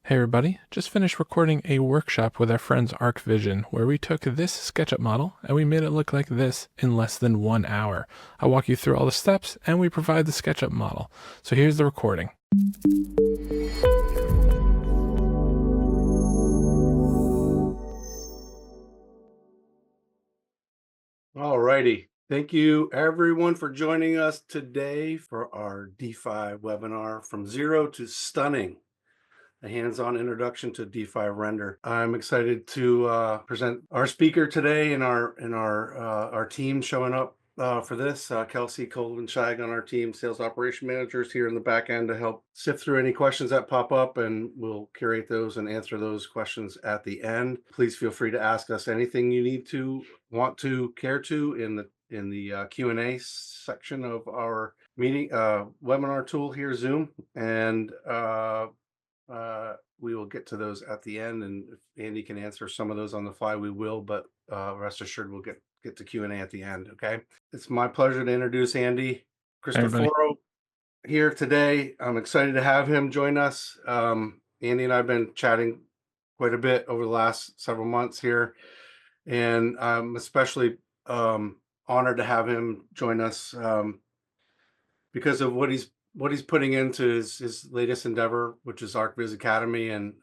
Hey everybody, just finished recording a workshop with our friends ArchVision where we took this SketchUp model and we made it look like this in less than 1 hour. I'll walk you through all the steps and we provide the SketchUp model. So here's the recording. All righty. Thank you everyone for joining us today for our D5 webinar, From Zero to Stunning, a hands-on introduction to D5 Render. I'm excited to present our speaker today and our team showing up for this. Kelsey Colvin Shag on our team, sales operation managers here in the back end to help sift through any questions that pop up, and we'll curate those and answer those questions at the end. Please feel free to ask us anything you need to, want to, care to in the Q&A section of our meeting webinar tool here, Zoom, and we will get to those at the end, and if Andy can answer some of those on the fly, we will, but rest assured we'll get to Q&A at the end. Okay, it's my pleasure to introduce Andy Hey everybody. Cristoforo here today. I'm excited to have him join us. Andy and I have been chatting quite a bit over the last several months here, and I'm especially honored to have him join us because of what he's putting into his latest endeavor, which is ArchViz Academy. And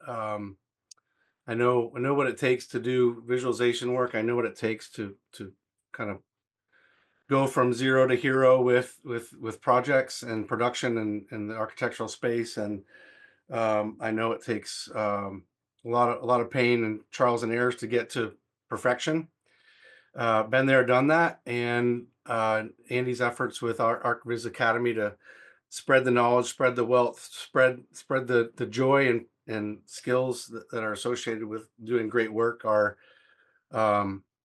I know what it takes to do visualization work. I know what it takes to kind of go from zero to hero with projects and production and the architectural space. And I know it takes a lot of pain and trials and errors to get to perfection. Been there, done that, and Andy's efforts with our ArchViz Academy to spread the knowledge, spread the wealth, spread the joy and skills that are associated with doing great work are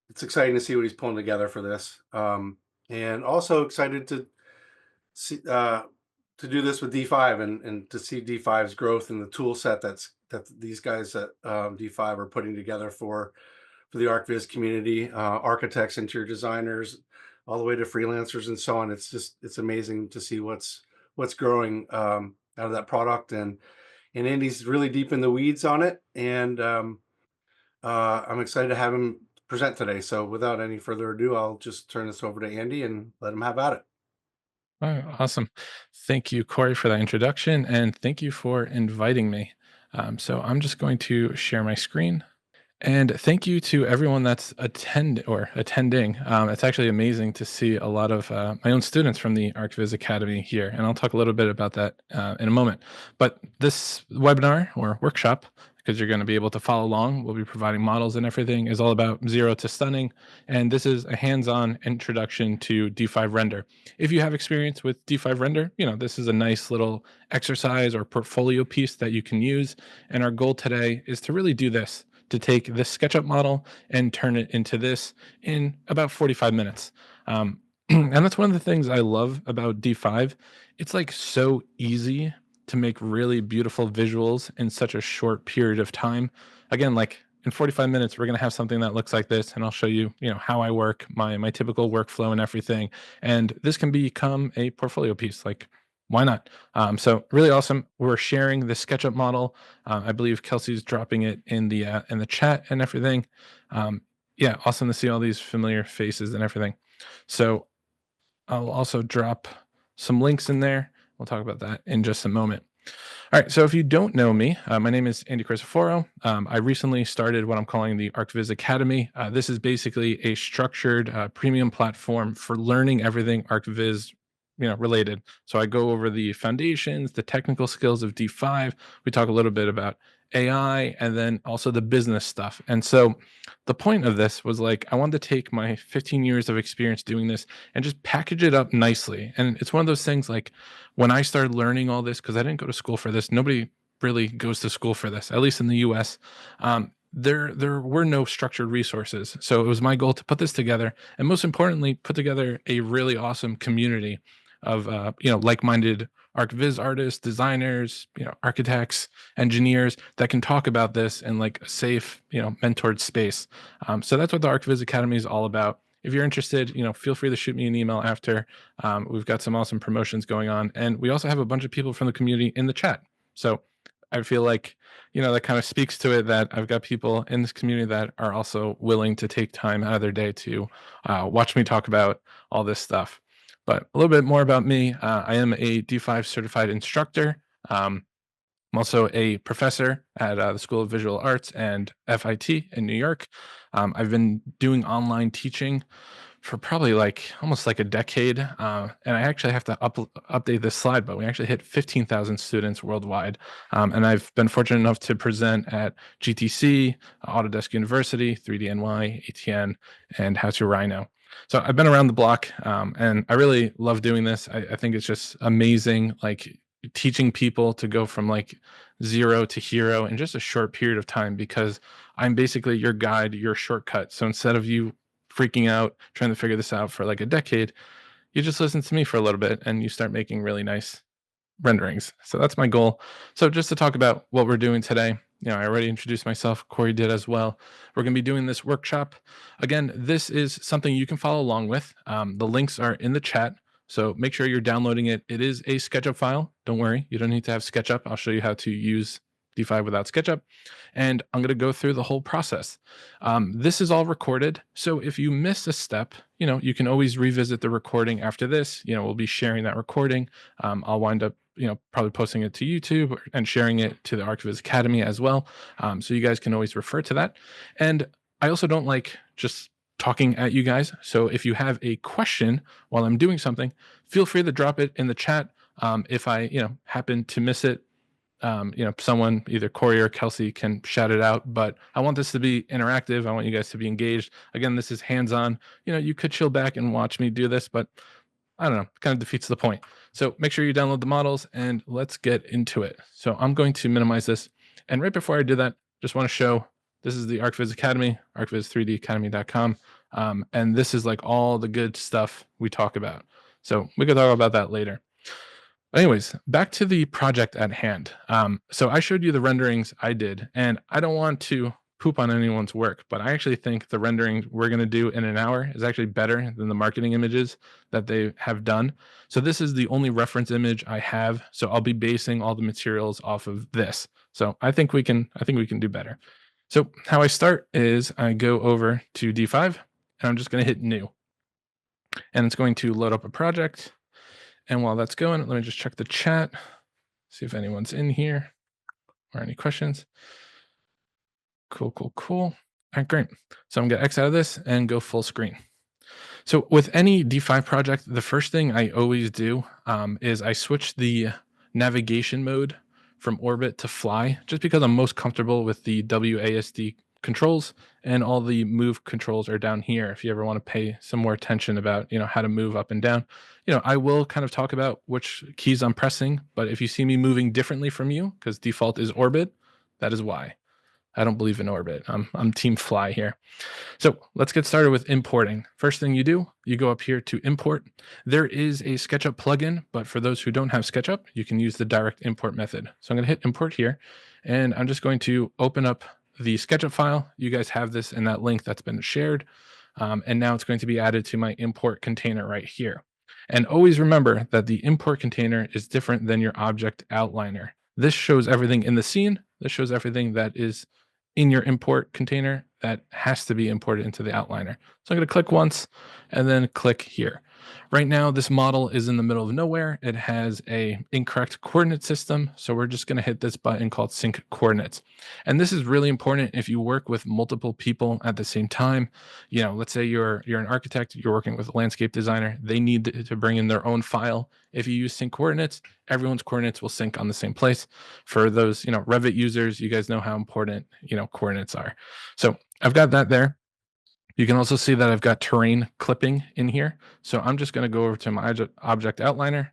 it's exciting to see what he's pulling together for this, and also excited to see to do this with D5 and to see D5's growth and the tool set that these guys at D5 are putting together for the ArchViz community, architects, interior designers, all the way to freelancers and so on. It's amazing to see what's growing out of that product, and Andy's really deep in the weeds on it, and I'm excited to have him present today. So without any further ado, I'll just turn this over to Andy and let him have at it. All right, awesome. Thank you, Corey, for that introduction, and thank you for inviting me. So I'm just going to share my screen. And thank you to everyone that's attending. It's actually amazing to see a lot of my own students from the ArchViz Academy here, and I'll talk a little bit about that in a moment. But this webinar or workshop, because you're going to be able to follow along, we'll be providing models and everything, is all about zero to stunning, and this is a hands-on introduction to D5 Render. If you have experience with D5 Render, this is a nice little exercise or portfolio piece that you can use. And our goal today is to really do this, to take this SketchUp model and turn it into this in about 45 minutes. And that's one of the things I love about D5. It's like so easy to make really beautiful visuals in such a short period of time. Again, like in 45 minutes, we're going to have something that looks like this, and I'll show you, how I work, my typical workflow and everything. And this can become a portfolio piece. Like, why not? So really awesome. We're sharing the SketchUp model. I believe Kelsey's dropping it in the chat and everything. Yeah, awesome to see all these familiar faces and everything. So I'll also drop some links in there. We'll talk about that in just a moment. All right, so if you don't know me, my name is Andy Cristoforo. I recently started what I'm calling the ArchViz Academy. This is basically a structured premium platform for learning everything ArchViz related. So I go over the foundations, the technical skills of D5. We talk a little bit about AI and then also the business stuff. And so the point of this was like, I wanted to take my 15 years of experience doing this and just package it up nicely. And it's one of those things like when I started learning all this, because I didn't go to school for this, nobody really goes to school for this, at least in the US. There were no structured resources. So it was my goal to put this together and most importantly, put together a really awesome community of like-minded ArchViz artists, designers, architects, engineers that can talk about this in like a safe, mentored space. So that's what the ArchViz Academy is all about. If you're interested, feel free to shoot me an email after. We've got some awesome promotions going on, and we also have a bunch of people from the community in the chat. So I feel like, that kind of speaks to it that I've got people in this community that are also willing to take time out of their day to watch me talk about all this stuff. But a little bit more about me. I am a D5 certified instructor. I'm also a professor at the School of Visual Arts and FIT in New York. I've been doing online teaching for probably like almost like a decade. And I actually have to update this slide, but we actually hit 15,000 students worldwide. And I've been fortunate enough to present at GTC, Autodesk University, 3DNY, ATN, and How to Rhino. So I've been around the block, and I really love doing this. I think it's just amazing, like teaching people to go from like zero to hero in just a short period of time, because I'm basically your guide, your shortcut. So instead of you freaking out trying to figure this out for like a decade, you just listen to me for a little bit and you start making really nice renderings. So that's my goal. So just to talk about what we're doing today, I already introduced myself. Corey did as well. We're going to be doing this workshop. Again, this is something you can follow along with. The links are in the chat. So make sure you're downloading it. It is a SketchUp file. Don't worry, you don't need to have SketchUp. I'll show you how to use D5 without SketchUp. And I'm going to go through the whole process. This is all recorded. So if you miss a step, you can always revisit the recording after this. We'll be sharing that recording. I'll wind up probably posting it to YouTube and sharing it to the ArchViz Academy as well. So you guys can always refer to that. And I also don't like just talking at you guys. So if you have a question while I'm doing something, feel free to drop it in the chat. If I, happen to miss it, someone, either Corey or Kelsey, can shout it out. But I want this to be interactive. I want you guys to be engaged. Again, this is hands-on. You could chill back and watch me do this, but I don't know, kind of defeats the point. So make sure you download the models and let's get into it. So I'm going to minimize this. And right before I do that, just want to show, this is the ArchViz Academy, archviz3dacademy.com. And this is like all the good stuff we talk about. So we could talk about that later. But anyways, back to the project at hand. So I showed you the renderings I did, and I don't want to poop on anyone's work, but I actually think the rendering we're going to do in an hour is actually better than the marketing images that they have done. So this is the only reference image I have. So I'll be basing all the materials off of this. So I think we can do better. So how I start is I go over to D5 and I'm just going to hit new. And it's going to load up a project. And while that's going, let me just check the chat, see if anyone's in here or any questions. Cool. All right, great. So I'm going to X out of this and go full screen. So with any D5 project, the first thing I always do is I switch the navigation mode from orbit to fly, just because I'm most comfortable with the WASD controls, and all the move controls are down here. If you ever want to pay some more attention about, how to move up and down, I will kind of talk about which keys I'm pressing, but if you see me moving differently from you, because default is orbit, that is why. I don't believe in orbit. I'm team fly here. So let's get started with importing. First thing you do, you go up here to import. There is a SketchUp plugin, but for those who don't have SketchUp, you can use the direct import method. So I'm going to hit import here, and I'm just going to open up the SketchUp file. You guys have this in that link that's been shared. And now it's going to be added to my import container right here. And always remember that the import container is different than your object outliner. This shows everything in the scene. This shows everything that is in your import container that has to be imported into the outliner. So I'm going to click once and then click here. Right now, this model is in the middle of nowhere. It has a incorrect coordinate system. So we're just going to hit this button called sync coordinates. And this is really important if you work with multiple people at the same time. Let's say you're an architect, you're working with a landscape designer. They need to bring in their own file. If you use sync coordinates, everyone's coordinates will sync on the same place. For those, Revit users, you guys know how important, coordinates are. So I've got that there. You can also see that I've got terrain clipping in here. So I'm just going to go over to my object outliner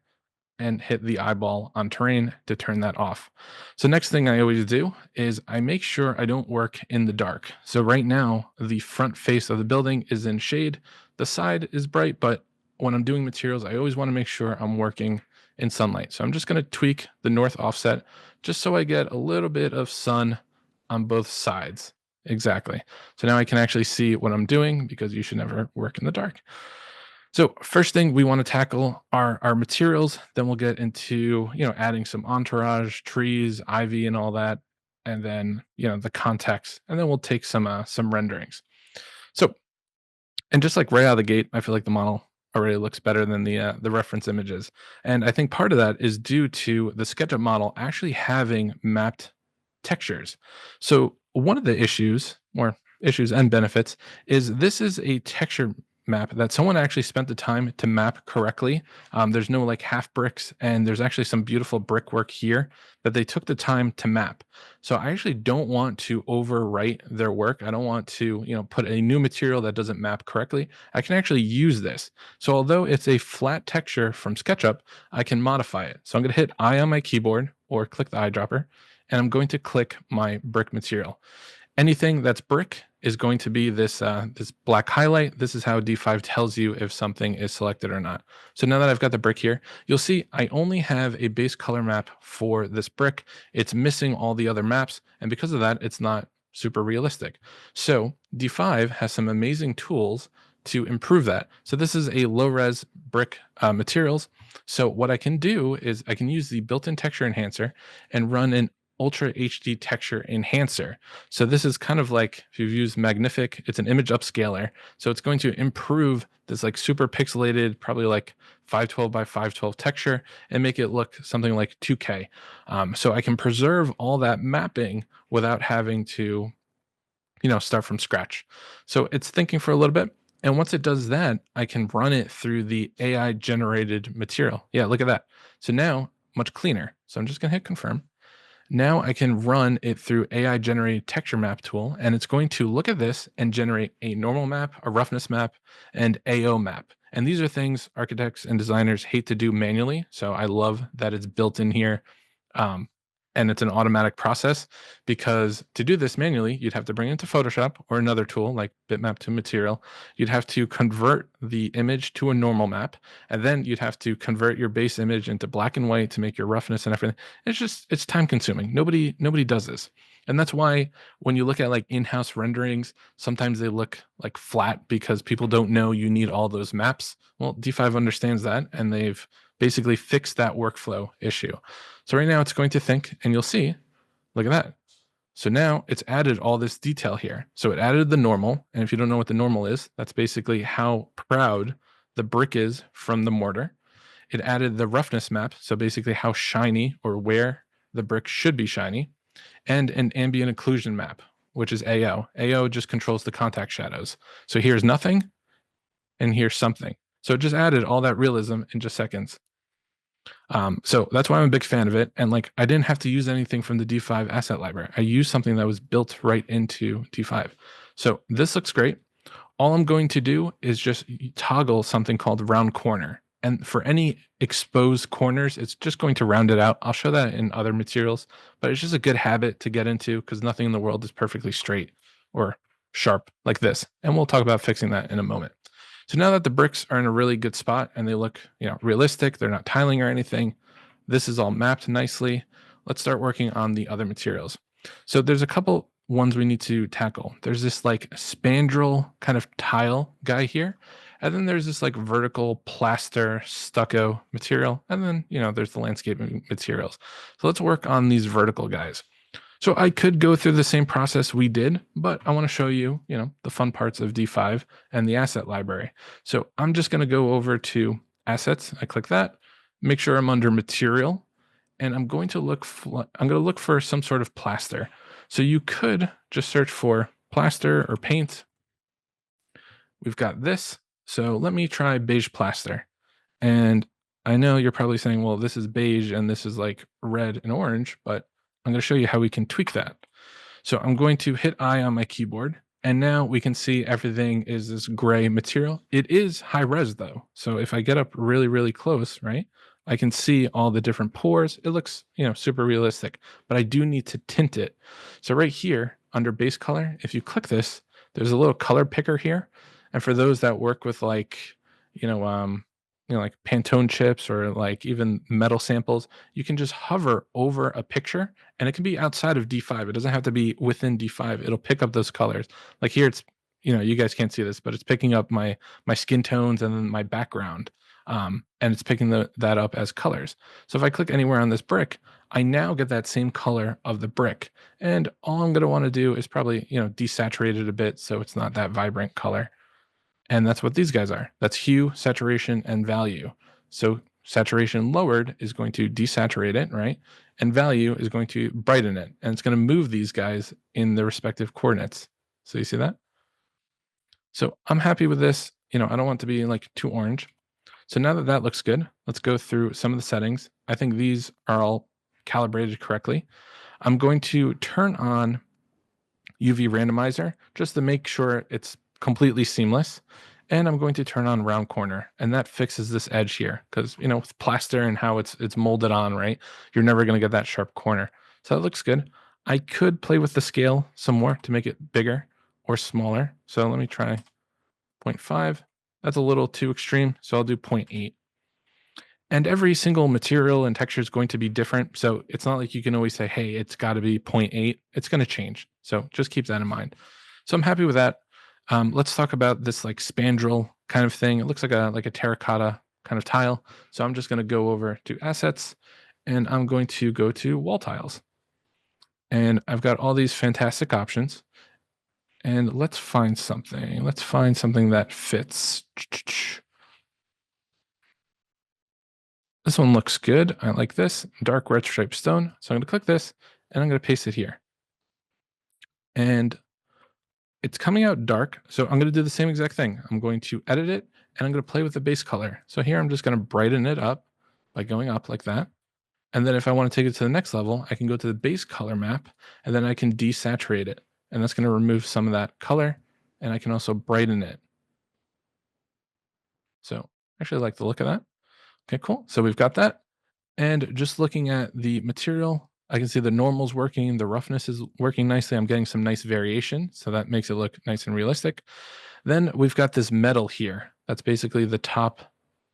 and hit the eyeball on terrain to turn that off. So next thing I always do is I make sure I don't work in the dark. So right now, the front face of the building is in shade. The side is bright, but when I'm doing materials, I always want to make sure I'm working in sunlight. So I'm just going to tweak the north offset just so I get a little bit of sun on both sides. Exactly. So now I can actually see what I'm doing, because you should never work in the dark. So first thing we want to tackle are our materials. Then we'll get into, adding some entourage, trees, ivy, and all that, and then the context, and then we'll take some renderings. So, and just like right out of the gate, I feel like the model already looks better than the reference images, and I think part of that is due to the SketchUp model actually having mapped textures. So one of the issues, or issues and benefits, is this is a texture map that someone actually spent the time to map correctly. There's no like half bricks, and there's actually some beautiful brickwork here that they took the time to map. So I actually don't want to overwrite their work. I don't want to, put a new material that doesn't map correctly. I can actually use this. So although it's a flat texture from SketchUp, I can modify it. So I'm going to hit I on my keyboard or click the eyedropper, and I'm going to click my brick material. Anything that's brick is going to be this black highlight. This is how D5 tells you if something is selected or not. So now that I've got the brick here, you'll see I only have a base color map for this brick. It's missing all the other maps, and because of that, it's not super realistic. So D5 has some amazing tools to improve that. So this is a low res brick materials. So what I can do is I can use the built-in texture enhancer and run an Ultra HD texture enhancer. So this is kind of like if you've used Magnific, it's an image upscaler. So it's going to improve this like super pixelated, probably like 512 by 512 texture and make it look something like 2K. So I can preserve all that mapping without having to, start from scratch. So it's thinking for a little bit. And once it does that, I can run it through the AI generated material. Yeah, look at that. So now much cleaner. So I'm just going to hit confirm. Now I can run it through AI generated texture map tool, and it's going to look at this and generate a normal map, a roughness map, and AO map. And these are things architects and designers hate to do manually. So I love that it's built in here. Um, and it's an automatic process because to do this manually, you'd have to bring it into Photoshop or another tool like bitmap to material. You'd have to convert the image to a normal map, and then you'd have to convert your base image into black and white to make your roughness and everything. It's time consuming. Nobody does this. And that's why when you look at like in-house renderings, sometimes they look like flat because people don't know you need all those maps. Well, D5 understands that, and they've basically fixed that workflow issue. So right now it's going to think, and you'll see, look at that. So now it's added all this detail here. So it added the normal. And if you don't know what the normal is, that's basically how proud the brick is from the mortar. It added the roughness map. So basically how shiny or where the brick should be shiny, and an ambient occlusion map, which is AO. AO just controls the contact shadows. So here's nothing and here's something. So it just added all that realism in just seconds. So that's why I'm a big fan of it. And like, I didn't have to use anything from the D5 asset library. I used something that was built right into D5. So this looks great. All I'm going to do is just toggle something called round corner. And for any exposed corners, it's just going to round it out. I'll show that in other materials, but it's just a good habit to get into because nothing in the world is perfectly straight or sharp like this. And we'll talk about fixing that in a moment. So now that the bricks are in a really good spot and they look, realistic, they're not tiling or anything. This is all mapped nicely. Let's start working on the other materials. So there's a couple ones we need to tackle. There's this like spandrel kind of tile guy here. And then there's this like vertical plaster stucco material. And then, there's the landscape materials. So let's work on these vertical guys. So I could go through the same process we did, but I want to show you, the fun parts of D5 and the asset library. So I'm just going to go over to assets. I click that, make sure I'm under material, and I'm going to look for some sort of plaster. So you could just search for plaster or paint. We've got this. So let me try beige plaster. And I know you're probably saying, well, this is beige and this is like red and orange, but I'm going to show you how we can tweak that. So I'm going to hit I on my keyboard, and now we can see everything is this gray material. It is high res though. So if I get up really, really close, right, I can see all the different pores. It looks, super realistic, but I do need to tint it. So right here under base color, if you click this, there's a little color picker here. And for those that work with like, you know, um, like Pantone chips or like even metal samples, you can just hover over a picture and it can be outside of D5. It doesn't have to be within D5. It'll pick up those colors. Like here, it's you guys can't see this, but it's picking up my skin tones and then my background, and it's picking that up as colors. So if I click anywhere on this brick, I now get that same color of the brick. And all I'm going to want to do is probably, desaturate it a bit so it's not that vibrant color. And that's what these guys are. That's hue, saturation, and value. So saturation lowered is going to desaturate it, right? And value is going to brighten it. And it's going to move these guys in the respective coordinates. So you see that? So I'm happy with this. I don't want it to be like too orange. So now that that looks good, let's go through some of the settings. I think these are all calibrated correctly. I'm going to turn on UV randomizer just to make sure it's completely seamless. And I'm going to turn on round corner, and that fixes this edge here because with plaster and how it's molded on, right? You're never going to get that sharp corner. So that looks good. I could play with the scale some more to make it bigger or smaller. So let me try 0.5. That's a little too extreme, so I'll do 0.8. And every single material and texture is going to be different. So it's not like you can always say, hey, it's got to be 0.8. It's going to change. So just keep that in mind. So I'm happy with that. Let's talk about this like spandrel kind of thing. It looks like a terracotta kind of tile. So I'm just going to go over to assets, and I'm going to go to wall tiles. And I've got all these fantastic options. And let's find something. Let's find something that fits. This one looks good. I like this dark red striped stone. So I'm going to click this and I'm going to paste it here. And it's coming out dark. So I'm going to do the same exact thing. I'm going to edit it and I'm going to play with the base color. So here I'm just going to brighten it up by going up like that. And then if I want to take it to the next level, I can go to the base color map and then I can desaturate it. And that's going to remove some of that color. And I can also brighten it. So I actually like the look of that. Okay, cool. So we've got that. And just looking at the material, I can see the normal's working, the roughness is working nicely. I'm getting some nice variation, so that makes it look nice and realistic. Then we've got this metal here. That's basically the top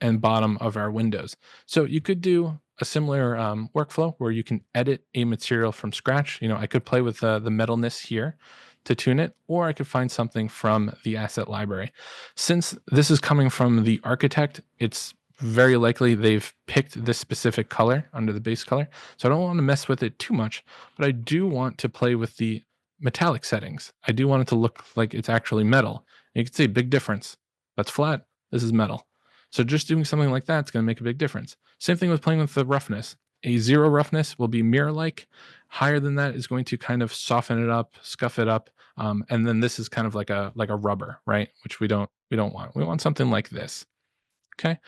and bottom of our windows. So you could do a similar workflow where you can edit a material from scratch. I could play with the metalness here to tune it, or I could find something from the asset library. Since this is coming from the architect, it's very likely they've picked this specific color under the base color. So I don't want to mess with it too much, but I do want to play with the metallic settings. I do want it to look like it's actually metal. And you can see big difference. That's flat. This is metal. So just doing something like that is going to make a big difference. Same thing with playing with the roughness. A 0 roughness will be mirror-like. Higher than that is going to kind of soften it up, scuff it up. And then this is kind of like a rubber, right? Which we don't want. We want something like this. Okay.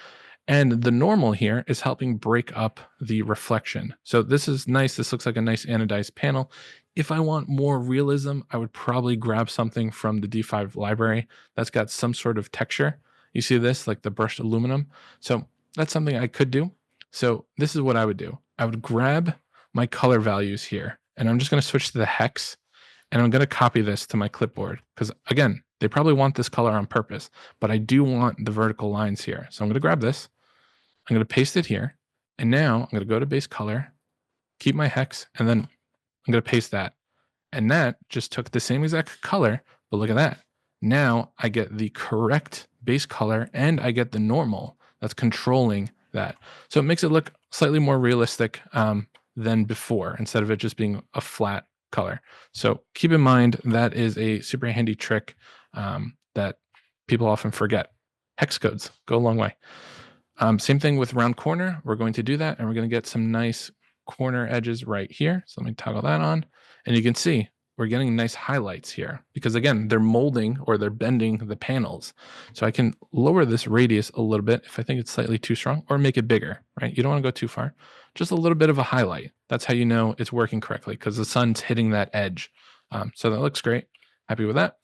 And the normal here is helping break up the reflection. So this is nice. This looks like a nice anodized panel. If I want more realism, I would probably grab something from the D5 library that's got some sort of texture. You see this, like the brushed aluminum. So that's something I could do. So this is what I would do. I would grab my color values here, and I'm just going to switch to the hex, and I'm going to copy this to my clipboard because, again, they probably want this color on purpose, but I do want the vertical lines here. So I'm going to grab this. I'm going to paste it here. And now I'm going to go to base color, keep my hex, and then I'm going to paste that. And that just took the same exact color, but look at that. Now I get the correct base color and I get the normal that's controlling that. So it makes it look slightly more realistic than before, instead of it just being a flat color. So keep in mind that is a super handy trick that people often forget. Hex codes go a long way. Same thing with round corner. We're going to do that, and we're going to get some nice corner edges right here. So let me toggle that on. And you can see we're getting nice highlights here because, again, they're molding or they're bending the panels. So I can lower this radius a little bit if I think it's slightly too strong, or make it bigger, right? You don't want to go too far. Just a little bit of a highlight. That's how you know it's working correctly because the sun's hitting that edge. So that looks great. Happy with that.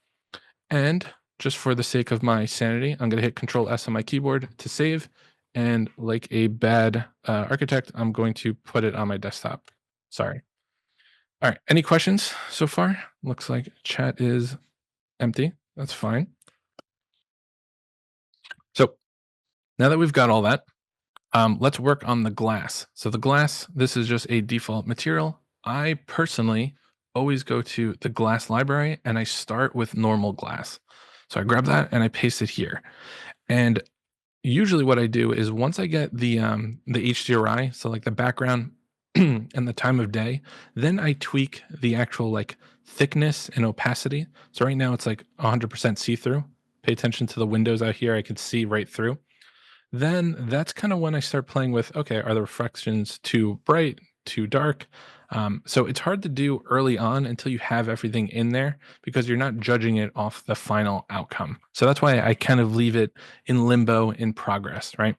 And just for the sake of my sanity, I'm going to hit Control S on my keyboard to save. And like a bad architect, I'm going to put it on my desktop. Sorry. All right. Any questions so far? Looks like chat is empty. That's fine. So now that we've got all that, let's work on the glass. So the glass, this is just a default material. I personally always go to the glass library and I start with normal glass. So I grab that and I paste it here. And usually what I do is once I get the HDRI, so like the background and the time of day, then I tweak the actual like thickness and opacity. So right now it's like 100% see-through. Pay attention to the windows out here. I can see right through. Then that's kind of when I start playing with, okay, are the reflections too bright, too dark? So it's hard to do early on until you have everything in there because you're not judging it off the final outcome. So that's why I kind of leave it in limbo in progress, right?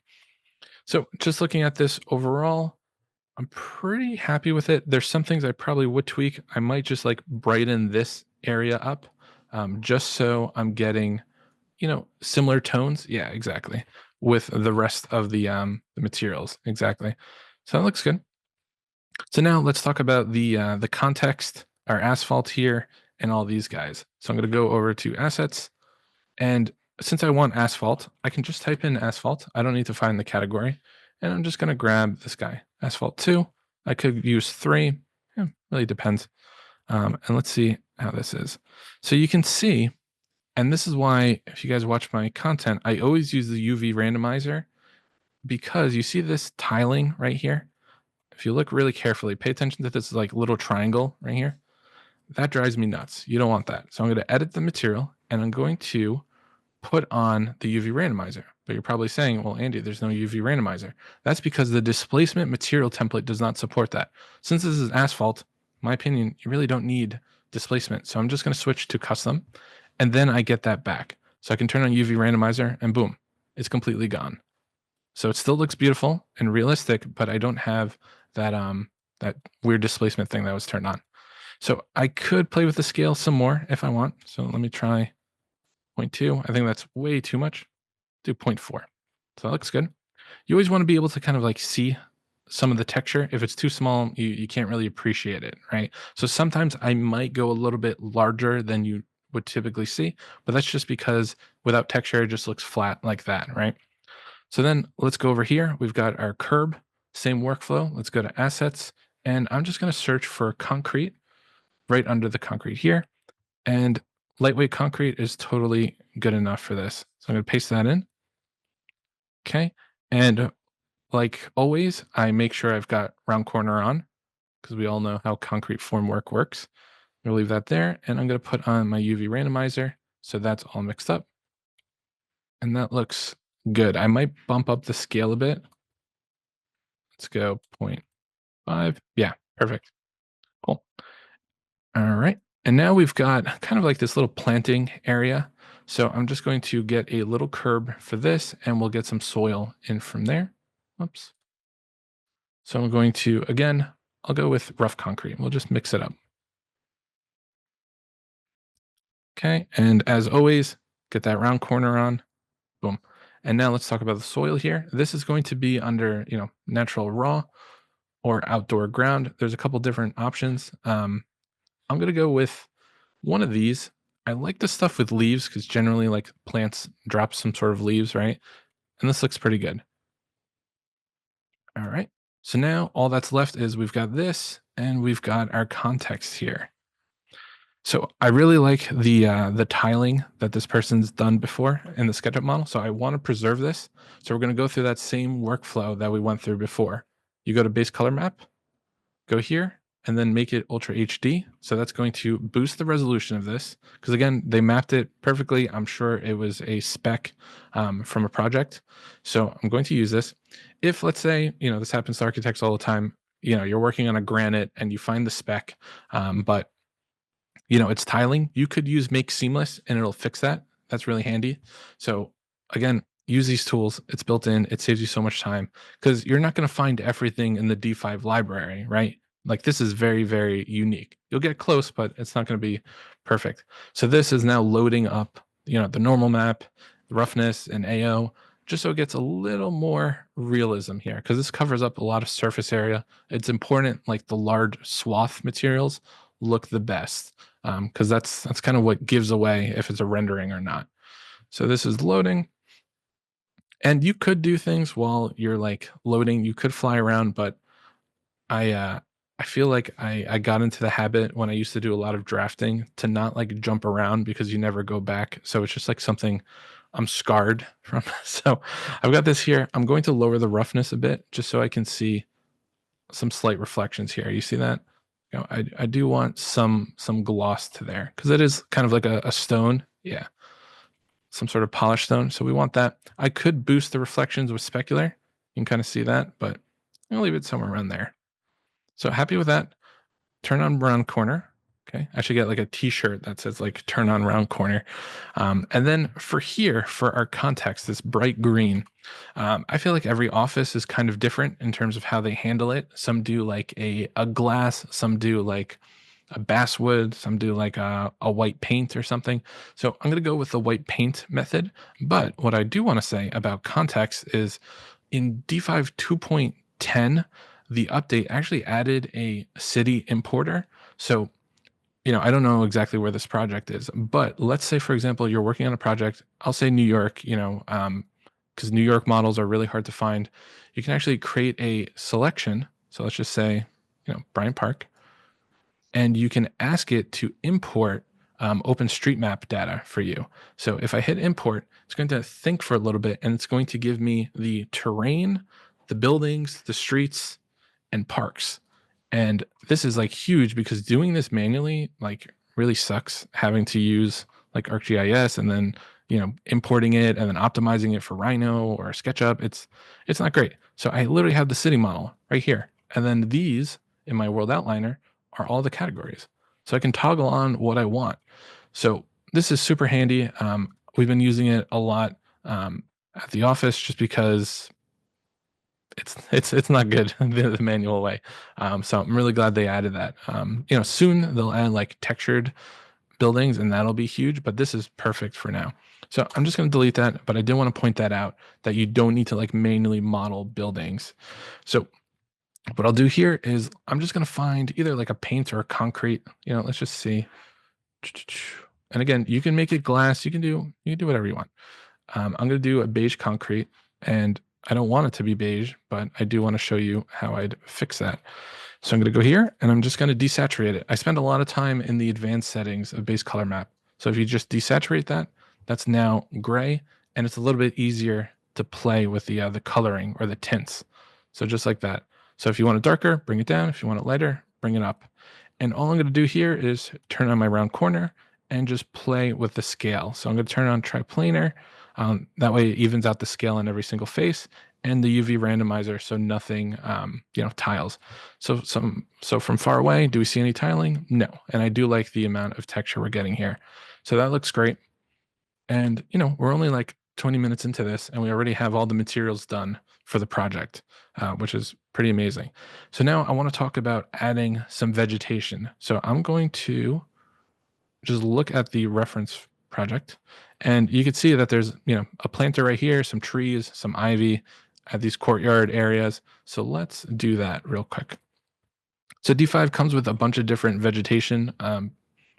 So just looking at this overall, I'm pretty happy with it. There's some things I probably would tweak. I might just like brighten this area up just so I'm getting similar tones. Yeah, exactly. With the rest of the materials. Exactly. So that looks good. So now let's talk about the context, our asphalt here, and all these guys. So I'm going to go over to assets, and since I want asphalt, I can just type in asphalt. I don't need to find the category, and I'm just going to grab this guy, asphalt 2. I could use 3. Yeah, really depends. And let's see how this is. So you can see, and this is why, if you guys watch my content, I always use the UV randomizer because you see this tiling right here. If you look really carefully, pay attention to this like little triangle right here. That drives me nuts. You don't want that. So I'm going to edit the material and I'm going to put on the UV randomizer. But you're probably saying, well, Andy, there's no UV randomizer. That's because the displacement material template does not support that. Since this is asphalt, in my opinion, you really don't need displacement. So I'm just going to switch to custom and then I get that back. So I can turn on UV randomizer and boom, it's completely gone. So it still looks beautiful and realistic, but I don't have that weird displacement thing that was turned on. So I could play with the scale some more if I want. So let me try 0.2. I think that's way too much. Do 0.4. So that looks good. You always want to be able to kind of like see some of the texture. If it's too small, you can't really appreciate it, right? So sometimes I might go a little bit larger than you would typically see, but that's just because without texture, it just looks flat like that, right? So then let's go over here. We've got our curb, same workflow. Let's go to assets, and I'm just going to search for concrete right under the concrete here. And lightweight concrete is totally good enough for this. So I'm going to paste that in. Okay. And like always, I make sure I've got round corner on because we all know how concrete formwork works. I'm going to leave that there, and I'm going to put on my UV randomizer. So that's all mixed up. And that looks good. I might bump up the scale a bit. Let's go 0.5. Yeah, perfect. Cool. All right. And now we've got kind of like this little planting area. So I'm just going to get a little curb for this, and we'll get some soil in from there. Oops. So I'm going to, again, I'll go with rough concrete. We'll just mix it up. Okay. And as always, get that round corner on. Boom. And now let's talk about the soil here. This is going to be under, natural raw or outdoor ground. There's a couple different options. I'm going to go with one of these. I like the stuff with leaves because generally like plants drop some sort of leaves, right? And this looks pretty good. All right. So now all that's left is we've got this and we've got our context here. So I really like the tiling that this person's done before in the SketchUp model. So I want to preserve this. So we're going to go through that same workflow that we went through before. You go to base color map, go here, and then make it Ultra HD. So that's going to boost the resolution of this because again, they mapped it perfectly. I'm sure it was a spec from a project. So I'm going to use this. If let's say, this happens to architects all the time, you're working on a granite and you find the spec, but it's tiling, you could use make seamless and it'll fix that. That's really handy. So again, use these tools. It's built in. It saves you so much time because you're not going to find everything in the D5 library, right? Like this is very, very unique. You'll get close, but it's not going to be perfect. So this is now loading up, the normal map, the roughness and AO, just so it gets a little more realism here because this covers up a lot of surface area. It's important, like the large swath materials look the best because that's kind of what gives away if it's a rendering or not. So this is loading. And you could do things while you're like loading. You could fly around, but I I feel like I got into the habit when I used to do a lot of drafting to not like jump around because you never go back. So it's just like something I'm scarred from. So I've got this here. I'm going to lower the roughness a bit just so I can see some slight reflections here. You see that? You know, I do want some gloss to there because it is kind of like a stone. Yeah, some sort of polished stone. So we want that. I could boost the reflections with specular. You can kind of see that, but I'll leave it somewhere around there. So happy with that. Turn on round corner. Okay. I should get like a t-shirt that says like turn on round corner. And then for here, for our context, this bright green, I feel like every office is kind of different in terms of how they handle it. Some do like a glass, some do like a basswood, some do like a white paint or something. So I'm going to go with the white paint method. But what I do want to say about context is in D5 2.10, the update actually added a city importer. So, I don't know exactly where this project is, but let's say, for example, you're working on a project. I'll say New York, because New York models are really hard to find. You can actually create a selection. So let's just say, Bryant Park, and you can ask it to import OpenStreetMap data for you. So if I hit import, it's going to think for a little bit, and it's going to give me the terrain, the buildings, the streets, and parks. And this is like huge because doing this manually like really sucks, having to use like ArcGIS and then importing it and then optimizing it for Rhino or SketchUp. It's not great. So I literally have the city model right here. And then these in my world outliner are all the categories. So I can toggle on what I want. So this is super handy. We've been using it a lot at the office just because it's not good the manual way. So I'm really glad they added that. Soon they'll add like textured buildings and that'll be huge, but this is perfect for now. So I'm just going to delete that, but I did want to point that out that you don't need to like manually model buildings. So what I'll do here is I'm just going to find either like a paint or a concrete, let's just see. And again, you can make it glass. You can do whatever you want. I'm going to do a beige concrete, and I don't want it to be beige, but I do want to show you how I'd fix that. So I'm going to go here and I'm just going to desaturate it. I spend a lot of time in the advanced settings of base color map. So if you just desaturate that, that's now gray, and it's a little bit easier to play with the coloring or the tints. So just like that. So if you want it darker, bring it down. If you want it lighter, bring it up. And all I'm going to do here is turn on my round corner and just play with the scale. So I'm going to turn on triplanar. That way it evens out the scale on every single face, and the UV randomizer so nothing tiles. So from far away, do we see any tiling? No. And I do like the amount of texture we're getting here. So that looks great. And we're only like 20 minutes into this and we already have all the materials done for the project, which is pretty amazing. So now I want to talk about adding some vegetation. So I'm going to just look at the reference project, and you can see that there's a planter right here, some trees, some ivy at these courtyard areas. So let's do that real quick. So D5 comes with a bunch of different vegetation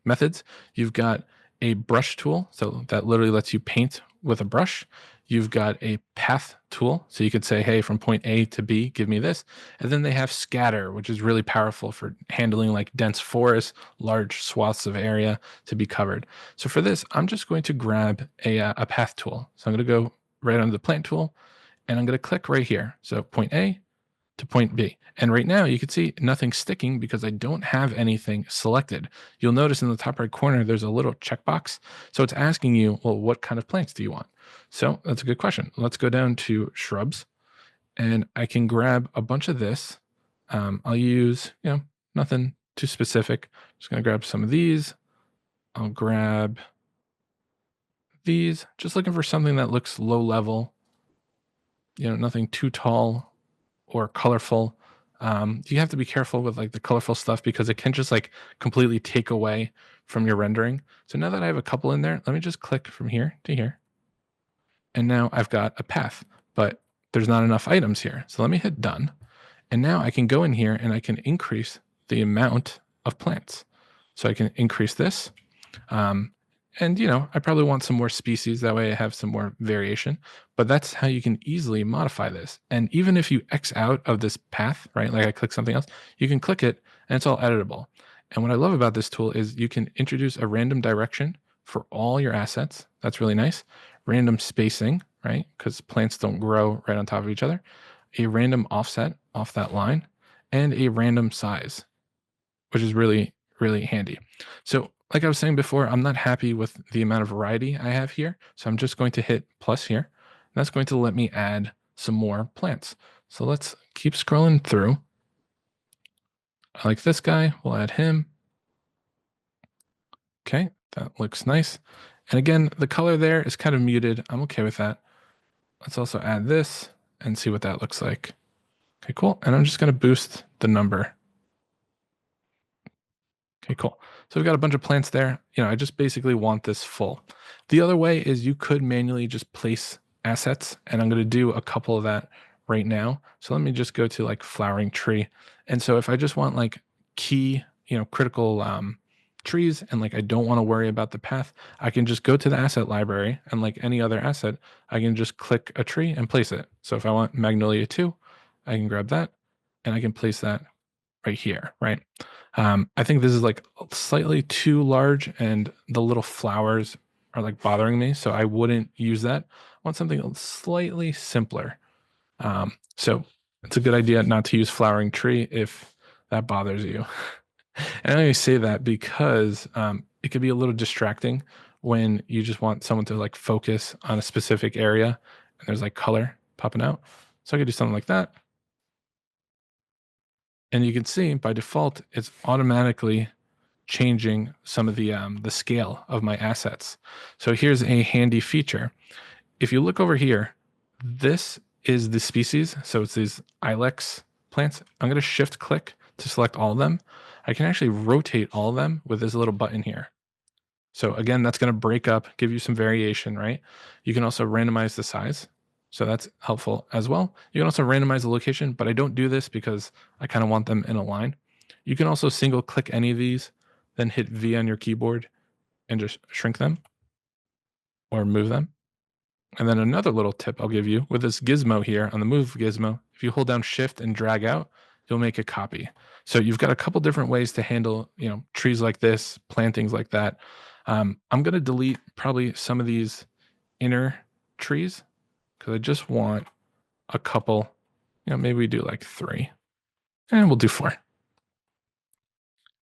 methods. You've got a brush tool, so that literally lets you paint with a brush. You've got a path tool, so you could say, hey, from point A to B, give me this. And then they have scatter, which is really powerful for handling like dense forests, large swaths of area to be covered. So for this, I'm just going to grab a path tool. So I'm going to go right under the plant tool, and I'm going to click right here. So point A to point B. And right now you can see nothing's sticking because I don't have anything selected. You'll notice in the top right corner, there's a little checkbox. So it's asking you, well, what kind of plants do you want? So that's a good question. Let's go down to shrubs, and I can grab a bunch of this. I'll use, nothing too specific. Just going to grab some of these. I'll grab these, just looking for something that looks low level, nothing too tall or colorful. You have to be careful with like the colorful stuff because it can just like completely take away from your rendering. So now that I have a couple in there, let me just click from here to here. And now I've got a path, but there's not enough items here. So let me hit done. And now I can go in here and I can increase the amount of plants. So I can increase this. And And, I probably want some more species. That way I have some more variation. But that's how you can easily modify this. And even if you X out of this path, right? Like I click something else, you can click it and it's all editable. And what I love about this tool is you can introduce a random direction for all your assets. That's really nice. Random spacing, right? Because plants don't grow right on top of each other. A random offset off that line, and a random size, which is really, really handy. So, like I was saying before, I'm not happy with the amount of variety I have here. So I'm just going to hit plus here. And that's going to let me add some more plants. So let's keep scrolling through. I like this guy. We'll add him. Okay, that looks nice. And again, the color there is kind of muted. I'm okay with that. Let's also add this and see what that looks like. Okay, cool. And I'm just going to boost the number. Okay, cool. So we've got a bunch of plants there. I just basically want this full. The other way is you could manually just place assets, and I'm going to do a couple of that right now. So let me just go to like flowering tree. And so if I just want like key, critical trees, and like I don't want to worry about the path, I can just go to the asset library, and like any other asset, I can just click a tree and place it. So if I want Magnolia 2, I can grab that and I can place that right here, right? I think this is like slightly too large, and the little flowers are like bothering me, so I wouldn't use that. I want something slightly simpler. So it's a good idea not to use flowering tree if that bothers you. And I only say that because it could be a little distracting when you just want someone to like focus on a specific area and there's like color popping out. So I could do something like that. And you can see by default, it's automatically changing some of the scale of my assets. So here's a handy feature. If you look over here, this is the species. So it's these ilex plants. I'm going to shift click to select all of them. I can actually rotate all of them with this little button here. So again, that's going to break up, give you some variation, right? You can also randomize the size. So that's helpful as well. You can also randomize the location, but I don't do this because I kind of want them in a line. You can also single click any of these, then hit V on your keyboard and just shrink them or move them. And then another little tip I'll give you with this gizmo here on the move gizmo, if you hold down shift and drag out, you'll make a copy. So you've got a couple different ways to handle, trees like this, plantings like that. I'm going to delete probably some of these inner trees because I just want a couple, maybe we do like 3 and we'll do 4.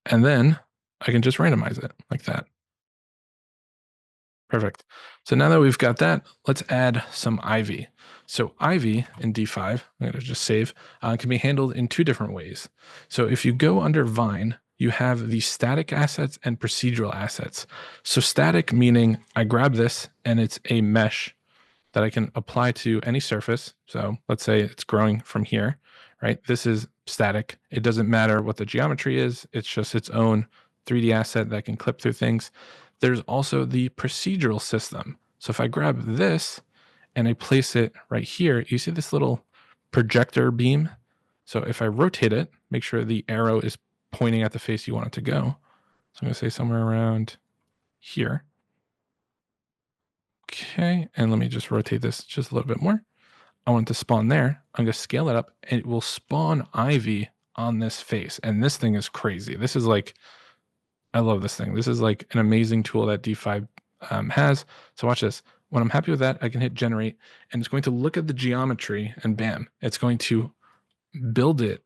And then I can just randomize it like that. Perfect. So now that we've got that, let's add some ivy. So ivy in D5, I'm going to just save, can be handled in 2 different ways. So if you go under Vine, you have the static assets and procedural assets. So static meaning I grab this and it's a mesh that I can apply to any surface. So let's say it's growing from here, right? This is static. It doesn't matter what the geometry is. It's just its own 3D asset that can clip through things. There's also the procedural system. So if I grab this and I place it right here, you see this little projector beam. So if I rotate it, make sure the arrow is pointing at the face you want it to go. So I'm going to say somewhere around here. Okay, and let me just rotate this just a little bit more. I want it to spawn there. I'm going to scale it up, and it will spawn ivy on this face. And this thing is crazy. This is like, I love this thing. This is like an amazing tool that D5 has. So watch this. When I'm happy with that, I can hit generate, and it's going to look at the geometry, and bam, it's going to build it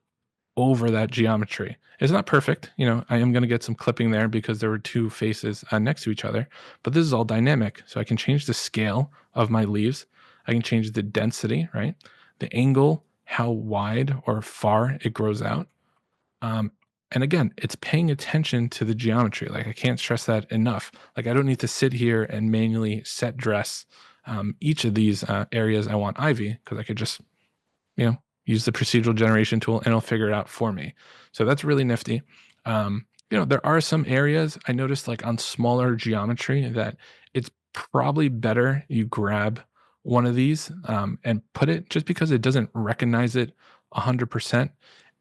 over that geometry. It's not perfect. I am going to get some clipping there because there were 2 faces next to each other, but this is all dynamic. So I can change the scale of my leaves. I can change the density, right? The angle, how wide or far it grows out. And again, it's paying attention to the geometry. Like I can't stress that enough. Like I don't need to sit here and manually set dress each of these areas I want ivy because I could just, use the procedural generation tool and it'll figure it out for me. So that's really nifty. There are some areas I noticed like on smaller geometry that it's probably better you grab one of these and put it just because it doesn't recognize it 100%.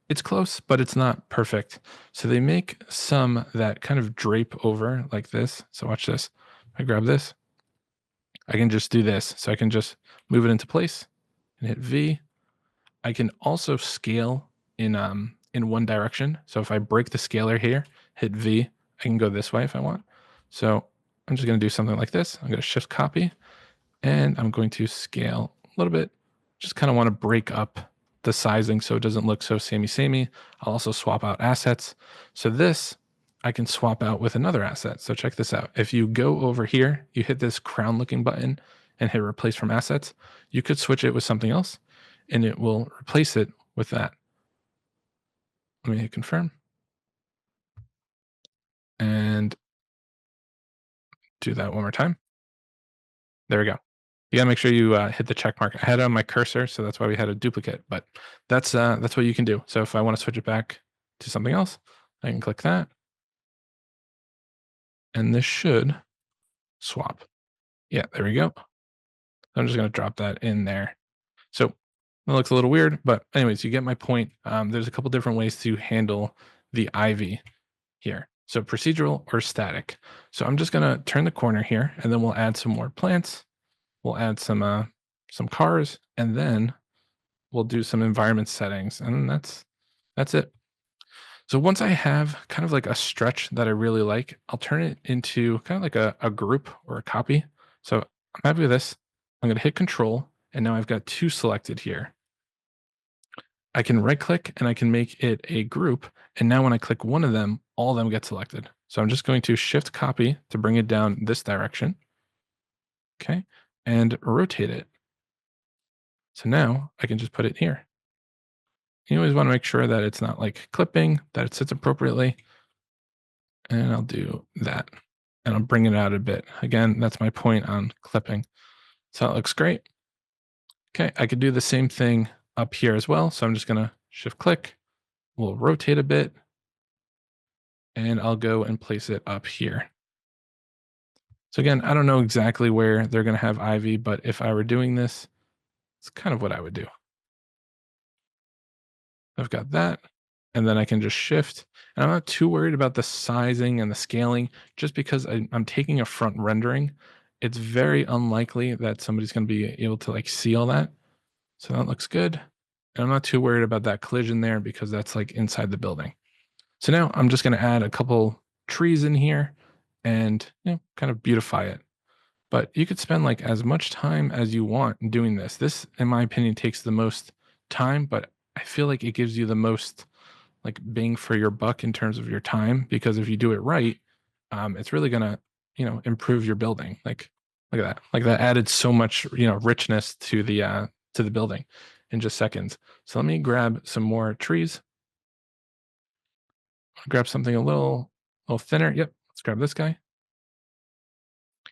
It's close, but it's not perfect. So they make some that kind of drape over like this. So watch this. I grab this, I can just do this. So I can just move it into place and hit V. I can also scale in one direction. So if I break the scaler here, hit V, I can go this way if I want. So I'm just going to do something like this. I'm going to shift copy and I'm going to scale a little bit. Just kind of want to break up the sizing so it doesn't look so samey. I'll also swap out assets. So this I can swap out with another asset. So check this out. If you go over here, you hit this crown looking button and hit replace from assets, you could switch it with something else and it will replace it with that. Let me hit confirm and do that one more time. There we go. You gotta make sure you hit the check mark. I had it on my cursor, so that's why we had a duplicate. But that's what you can do. So if I want to switch it back to something else, I can click that, and this should swap. Yeah, there we go. I'm just gonna drop that in there. So it looks a little weird, but anyways, you get my point. There's a couple different ways to handle the ivy here. So procedural or static. So I'm just gonna turn the corner here, and then we'll add some more plants. We'll add some cars, and then we'll do some environment settings, and that's it. So once I have kind of like a stretch that I really like, I'll turn it into kind of like a group or a copy. So I'm happy with this. I'm going to hit control, and now I've got two selected here. I can right click and I can make it a group. And now when I click one of them, all of them get selected. So I'm just going to shift copy to bring it down this direction. Okay. And rotate it. So now I can just put it here. You always want to make sure that it's not like clipping, that it sits appropriately. And I'll do that. And I'll bring it out a bit. Again, that's my point on clipping. So that looks great. Okay, I could do the same thing up here as well. So I'm just going to shift click. We'll rotate a bit. And I'll go and place it up here. So again, I don't know exactly where they're going to have ivy, but if I were doing this, it's kind of what I would do. I've got that. And then I can just shift. And I'm not too worried about the sizing and the scaling just because I'm taking a front rendering. It's very unlikely that somebody's going to be able to like see all that. So that looks good. And I'm not too worried about that collision there because that's like inside the building. So now I'm just going to add a couple trees in here and kind of beautify it. But you could spend like as much time as you want doing this. This, in my opinion, takes the most time, but I feel like it gives you the most like bang for your buck in terms of your time because if you do it right, it's really gonna improve your building. Like look at that, like that added so much richness to the building in just seconds. So let me grab some more trees. Grab something a little thinner. Yep, let's grab this guy.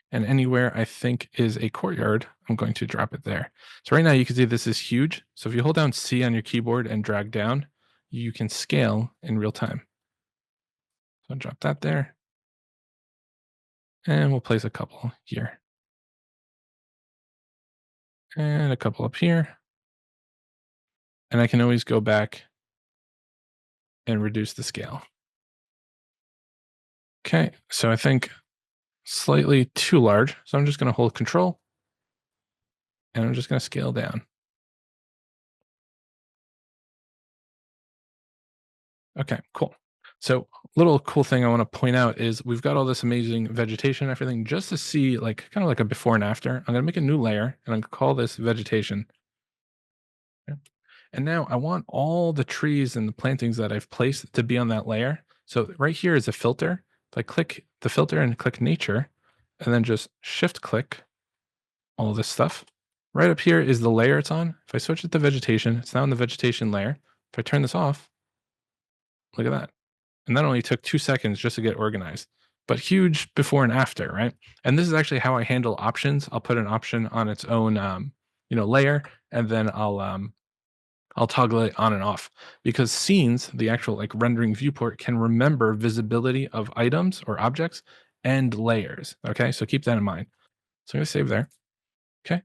And anywhere I think is a courtyard, I'm going to drop it there. So right now you can see this is huge. So if you hold down C on your keyboard and drag down, you can scale in real time. So I'll drop that there. And we'll place a couple here. And a couple up here. And I can always go back and reduce the scale. Okay, so I think slightly too large. So I'm just going to hold control and I'm just going to scale down. Okay, cool. So little cool thing I want to point out is we've got all this amazing vegetation and everything just to see like kind of like a before and after. I'm going to make a new layer and I'm going to call this vegetation. Okay. And now I want all the trees and the plantings that I've placed to be on that layer. So right here is a filter. If I click the filter and click nature and then just shift click all this stuff. Right up here is the layer it's on. If I switch it to vegetation, it's now in the vegetation layer. If I turn this off, look at that. And that only took 2 seconds just to get organized, but huge before and after, right? And this is actually how I handle options. I'll put an option on its own, layer, and then I'll toggle it on and off because scenes, the actual like rendering viewport, can remember visibility of items or objects and layers. Okay, so keep that in mind. So I'm gonna save there. Okay,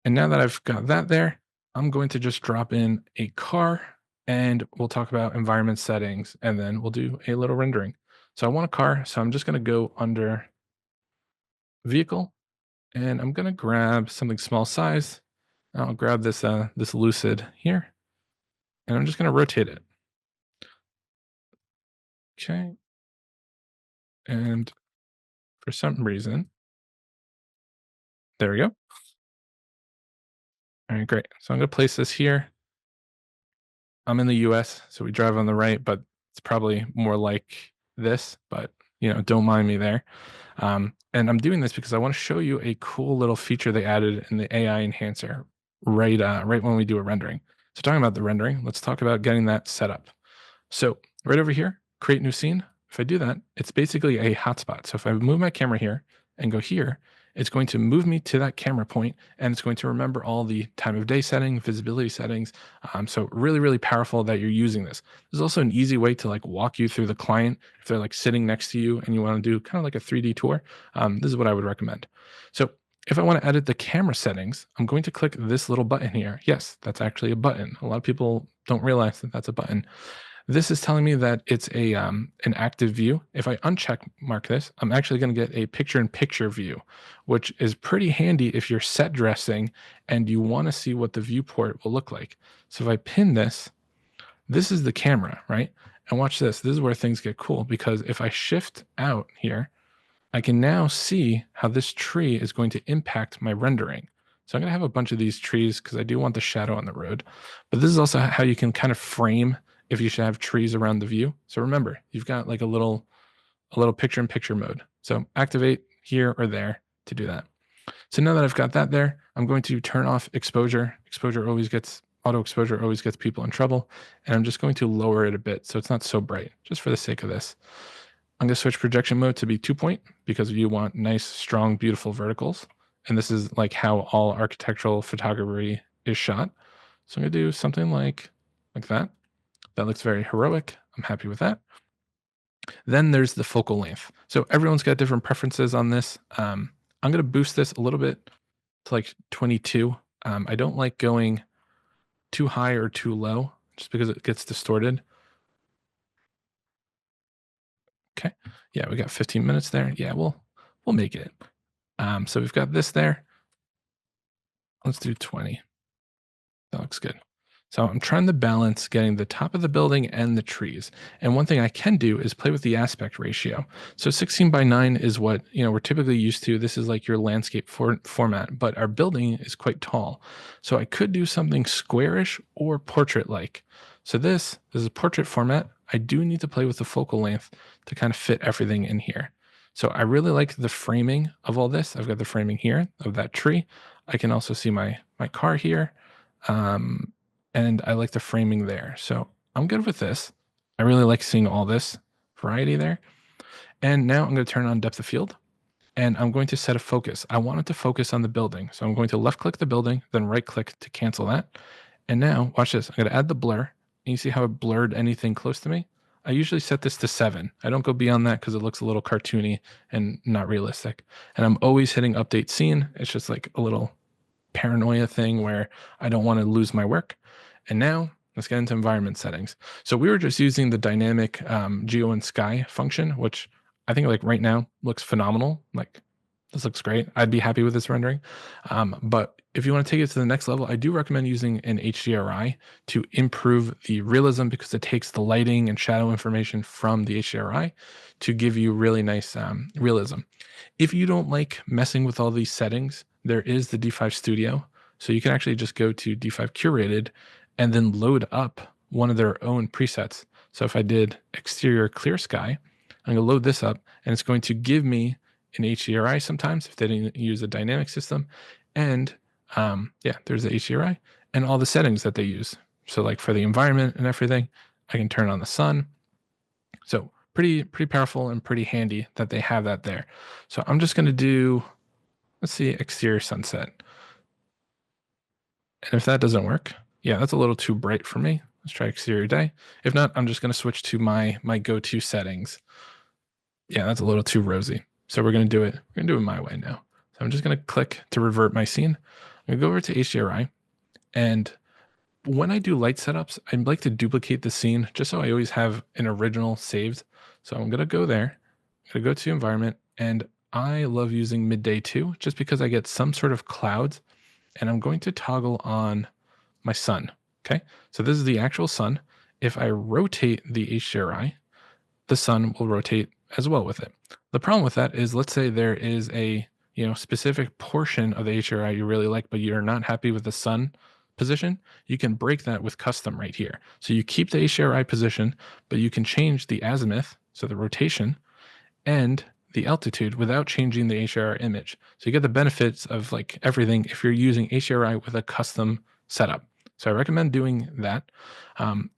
and now that I've got that there, I'm going to just drop in a car and we'll talk about environment settings and then we'll do a little rendering. So I want a car, so I'm just going to go under vehicle, and I'm gonna grab something small size. I'll grab this lucid here, and I'm just gonna rotate it. Okay, and for some reason, there we go. All right, great. So I'm gonna place this here. I'm in the US, so we drive on the right, but it's probably more like this, but don't mind me there. And I'm doing this because I want to show you a cool little feature they added in the AI enhancer right when we do a rendering. So talking about the rendering, let's talk about getting that set up. So right over here, create new scene. If I do that, it's basically a hotspot. So if I move my camera here and go here, it's going to move me to that camera point, and it's going to remember all the time of day setting, visibility settings. So really, really powerful that you're using this. There's also an easy way to like walk you through the client if they're like sitting next to you and you want to do kind of like a 3D tour. This is what I would recommend. So if I want to edit the camera settings, I'm going to click this little button here. Yes, that's actually a button. A lot of people don't realize that that's a button. This is telling me that it's an active view. If I uncheck mark this, I'm actually going to get a picture-in-picture view, which is pretty handy if you're set dressing and you want to see what the viewport will look like. So if I pin this, this is the camera, right? And watch this. This is where things get cool because if I shift out here, I can now see how this tree is going to impact my rendering. So I'm going to have a bunch of these trees because I do want the shadow on the road. But this is also how you can kind of frame if you should have trees around the view. So remember, you've got like a little picture in picture mode. So activate here or there to do that. So now that I've got that there, I'm going to turn off exposure. Auto exposure always gets people in trouble. And I'm just going to lower it a bit so it's not so bright, just for the sake of this. I'm going to switch projection mode to be 2-point because you want nice, strong, beautiful verticals. And this is like how all architectural photography is shot. So I'm going to do something like that. That looks very heroic. I'm happy with that. Then there's the focal length. So everyone's got different preferences on this. I'm going to boost this a little bit to like 22. I don't like going too high or too low just because it gets distorted. Okay. Yeah, we got 15 minutes there. Yeah, we'll make it. So we've got this there. Let's do 20. That looks good. So I'm trying to balance getting the top of the building and the trees. And one thing I can do is play with the aspect ratio. So 16:9 is what we're typically used to. This is like your landscape format, but our building is quite tall. So I could do something squarish or portrait-like. So this is a portrait format. I do need to play with the focal length to kind of fit everything in here. So I really like the framing of all this. I've got the framing here of that tree. I can also see my car here. And I like the framing there. So I'm good with this. I really like seeing all this variety there. And now I'm going to turn on depth of field and I'm going to set a focus. I want it to focus on the building. So I'm going to left click the building, then right click to cancel that. And now watch this. I'm going to add the blur. And you see how it blurred anything close to me? I usually set this to 7. I don't go beyond that because it looks a little cartoony and not realistic. And I'm always hitting update scene. It's just like a little paranoia thing where I don't want to lose my work. And now let's get into environment settings. So we were just using the dynamic geo and sky function, which I think like right now looks phenomenal. Like this looks great. I'd be happy with this rendering. But if you want to take it to the next level, I do recommend using an HDRI to improve the realism because it takes the lighting and shadow information from the HDRI to give you really nice realism. If you don't like messing with all these settings, there is the D5 Studio. So you can actually just go to D5 Curated and then load up one of their own presets. So if I did exterior clear sky, I'm going to load this up and it's going to give me an HDRI sometimes if they didn't use a dynamic system. And yeah, there's the HDRI and all the settings that they use. So like for the environment and everything, I can turn on the sun. So pretty powerful and pretty handy that they have that there. So I'm just going to do, let's see, exterior sunset. And if that doesn't work, yeah, that's a little too bright for me. Let's try exterior day. If not, I'm just going to switch to my go-to settings. Yeah, that's a little too rosy. So we're going to do it. We're going to do it my way now. So I'm just going to click to revert my scene. I'm going to go over to HDRI. And when I do light setups, I'd like to duplicate the scene just so I always have an original saved. So I'm going to go there. I'm going to go to environment and I love using midday too, just because I get some sort of clouds, and I'm going to toggle on my sun. Okay. So this is the actual sun. If I rotate the HDRI, the sun will rotate as well with it. The problem with that is, let's say there is a specific portion of the HDRI you really like, but you're not happy with the sun position. You can break that with custom right here. So you keep the HDRI position, but you can change the azimuth, so the rotation, and the altitude without changing the HDR image. So you get the benefits of like everything if you're using HDRI with a custom setup. So I recommend doing that. Um,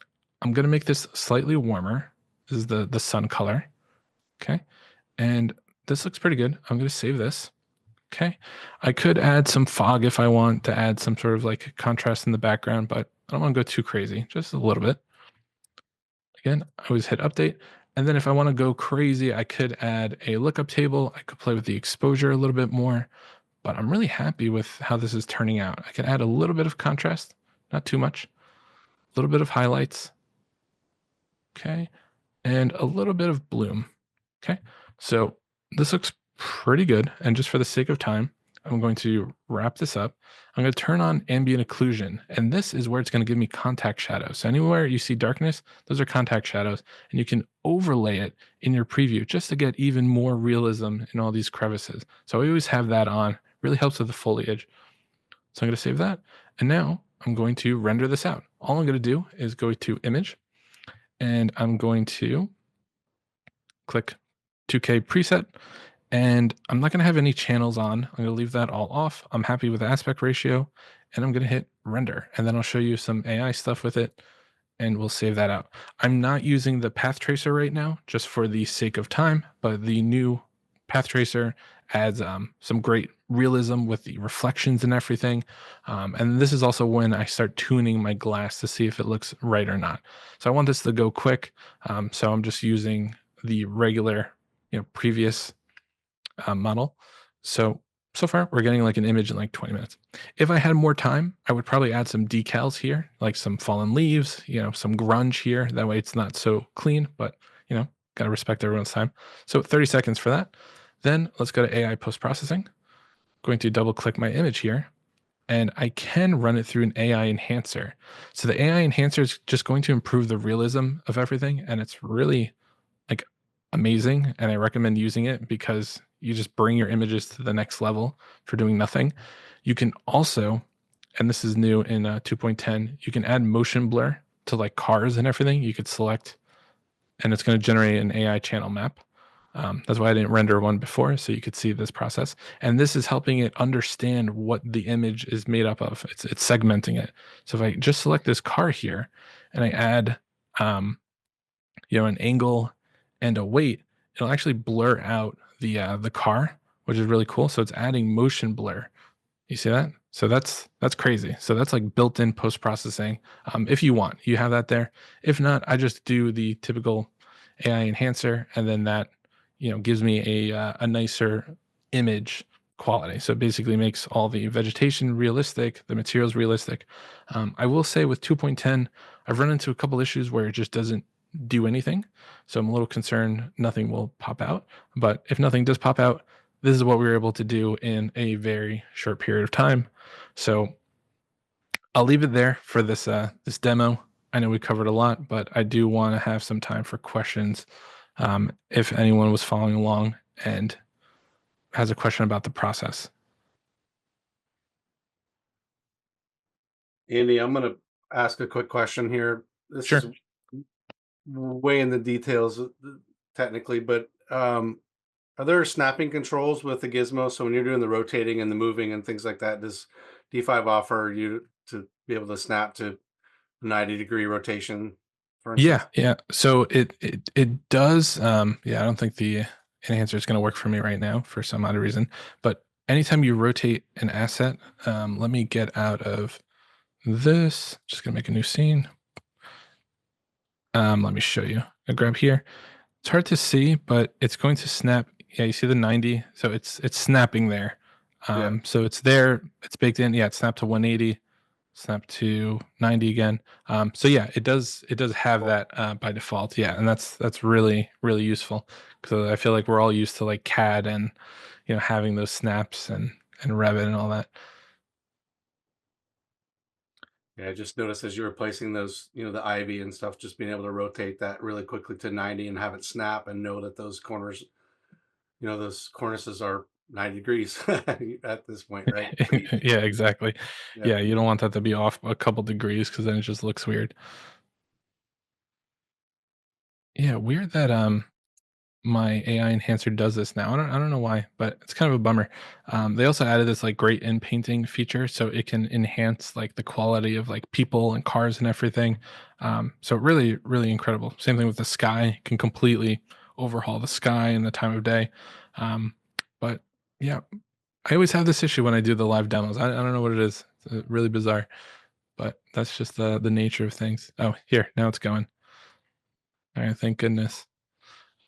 I'm going to make this slightly warmer. This is the sun color. Okay. And this looks pretty good. I'm going to save this. Okay. I could add some fog if I want to add some sort of like contrast in the background, but I don't want to go too crazy, just a little bit. Again, I always hit update. And then if I want to go crazy, I could add a lookup table. I could play with the exposure a little bit more, but I'm really happy with how this is turning out. I can add a little bit of contrast, not too much, a little bit of highlights. Okay. And a little bit of bloom. Okay. So this looks pretty good. And just for the sake of time, I'm going to wrap this up. I'm going to turn on ambient occlusion. And this is where it's going to give me contact shadows. So anywhere you see darkness, those are contact shadows. And you can overlay it in your preview just to get even more realism in all these crevices. So I always have that on. Really helps with the foliage. So I'm going to save that. And now I'm going to render this out. All I'm going to do is go to image, and I'm going to click 2K preset, and I'm not going to have any channels on. I'm going to leave that all off. I'm happy with the aspect ratio, and I'm going to hit render, and then I'll show you some AI stuff with it, and we'll save that out. I'm not using the path tracer right now just for the sake of time, but the new path tracer adds some great realism with the reflections and everything. And this is also when I start tuning my glass to see if it looks right or not. So I want this to go quick. So I'm just using the regular, previous model. So far we're getting like an image in like 20 minutes. If I had more time, I would probably add some decals here, like some fallen leaves, some grunge here. That way it's not so clean, but got to respect everyone's time. So 30 seconds for that. Then let's go to AI post-processing. Going to double click my image here, and I can run it through an AI enhancer. So the AI enhancer is just going to improve the realism of everything, and it's really like amazing, and I recommend using it because you just bring your images to the next level for doing nothing. You can also, and this is new in 2.10, you can add motion blur to like cars and everything. You could select, and it's going to generate an AI channel map. That's why I didn't render one before, so you could see this process. And this is helping it understand what the image is made up of. It's segmenting it. So if I just select this car here, and I add, an angle and a weight, it'll actually blur out the car, which is really cool. So it's adding motion blur. You see that? So that's crazy. So that's like built-in post-processing. If you want, you have that there. If not, I just do the typical AI enhancer, and then that gives me a nicer image quality. So it basically makes all the vegetation realistic, the materials realistic. I will say with 2.10, I've run into a couple issues where it just doesn't do anything. So I'm a little concerned nothing will pop out. But if nothing does pop out, this is what we were able to do in a very short period of time. So I'll leave it there for this demo. I know we covered a lot, but I do want to have some time for questions. If anyone was following along and has a question about the process. Andy, I'm going to ask a quick question here. This is Sure. way in the details technically, but are there snapping controls with the gizmo? So when you're doing the rotating and the moving and things like that, does D5 offer you to be able to snap to 90-degree rotation, for Yeah, instance? yeah. So it does. Yeah, I don't think the enhancer is going to work for me right now for some odd reason. But anytime you rotate an asset, let me get out of this. Just gonna make a new scene. Let me show you. I grab here. It's hard to see, but it's going to snap. Yeah, you see the 90. So it's snapping there. Yeah. So it's there. It's baked in. Yeah, it snapped to 180. Snap to 90 again. So yeah, it does have Cool. that by default. Yeah, and that's really really useful because I feel like we're all used to like CAD and having those snaps and Revit and all that. Yeah, I just noticed as you're replacing those, the ivy and stuff, just being able to rotate that really quickly to 90 and have it snap and know that those corners, those cornices are 90 degrees at this point, right? Pretty easy. Yeah, exactly. Yeah. Yeah, you don't want that to be off a couple degrees because then it just looks weird. Yeah, weird that my AI enhancer does this now. I don't know why, but it's kind of a bummer. They also added this like great in painting feature, so it can enhance like the quality of like people and cars and everything. So really, really incredible. Same thing with the sky; can completely overhaul the sky and the time of day. Um, but yeah, I always have this issue when I do the live demos. I don't know what it is. It's really bizarre, but that's just the nature of things. Oh, here now it's going. All right, thank goodness.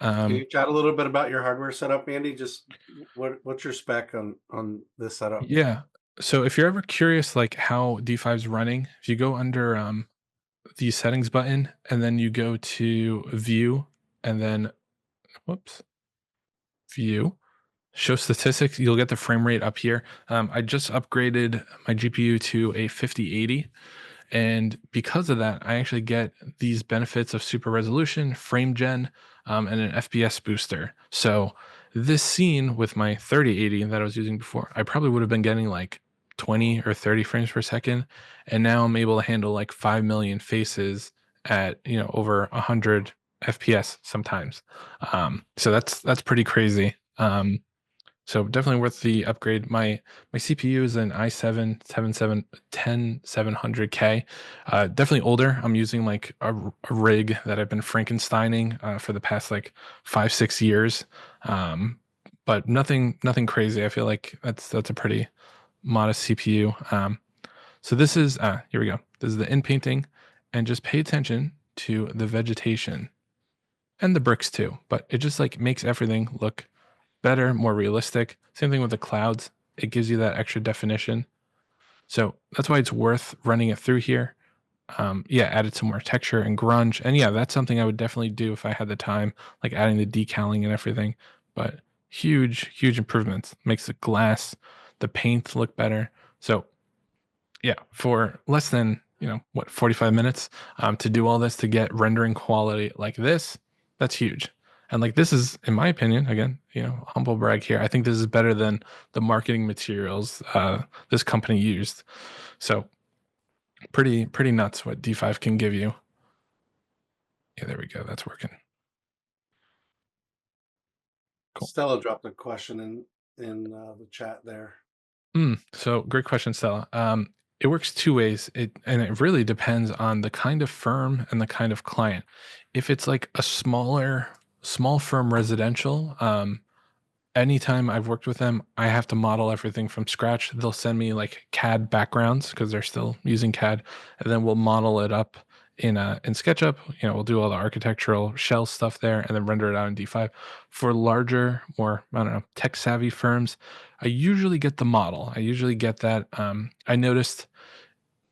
Can Um, you chat a little bit about your hardware setup, Andy? Just what's your spec on this setup? Yeah. So if you're ever curious like how D5 is running, if you go under the settings button and then you go to view and then whoops, view, show statistics, you'll get the frame rate up here. I just upgraded my GPU to a 5080. And because of that, I actually get these benefits of super resolution, frame gen, and an FPS booster. So this scene with my 3080 that I was using before, I probably would have been getting like 20 or 30 frames per second. And now I'm able to handle like 5 million faces at, over 100 FPS sometimes. So that's pretty crazy. So definitely worth the upgrade. My CPU is an i7 10700K. Definitely older. I'm using like a rig that I've been Frankensteining for the past like 5 6 years. Um, but nothing crazy. I feel like that's a pretty modest CPU. So this is here we go. This is the in painting, and just pay attention to the vegetation and the bricks too. But it just like makes everything look better, more realistic. Same thing with the clouds. It gives you that extra definition. So that's why it's worth running it through here. Yeah, added some more texture and grunge. And yeah, that's something I would definitely do if I had the time, like adding the decaling and everything. But huge improvements. Makes the glass, the paint look better. So yeah, for less than, 45 minutes to do all this to get rendering quality like this, that's huge. And like this is, in my opinion, again, humble brag here. I think this is better than the marketing materials this company used. So pretty nuts what D5 can give you. Yeah, there we go. That's working. Cool. Stella dropped a question in the chat there. So great question, Stella. It works two ways. It really depends on the kind of firm and the kind of client. If it's like a small firm residential, anytime I've worked with them, I have to model everything from scratch. They'll send me like CAD backgrounds because they're still using CAD, and then we'll model it up in SketchUp. We'll do all the architectural shell stuff there, and then render it out in D5. For larger, more I don't know, tech savvy firms, I usually get the model. I usually get that. I noticed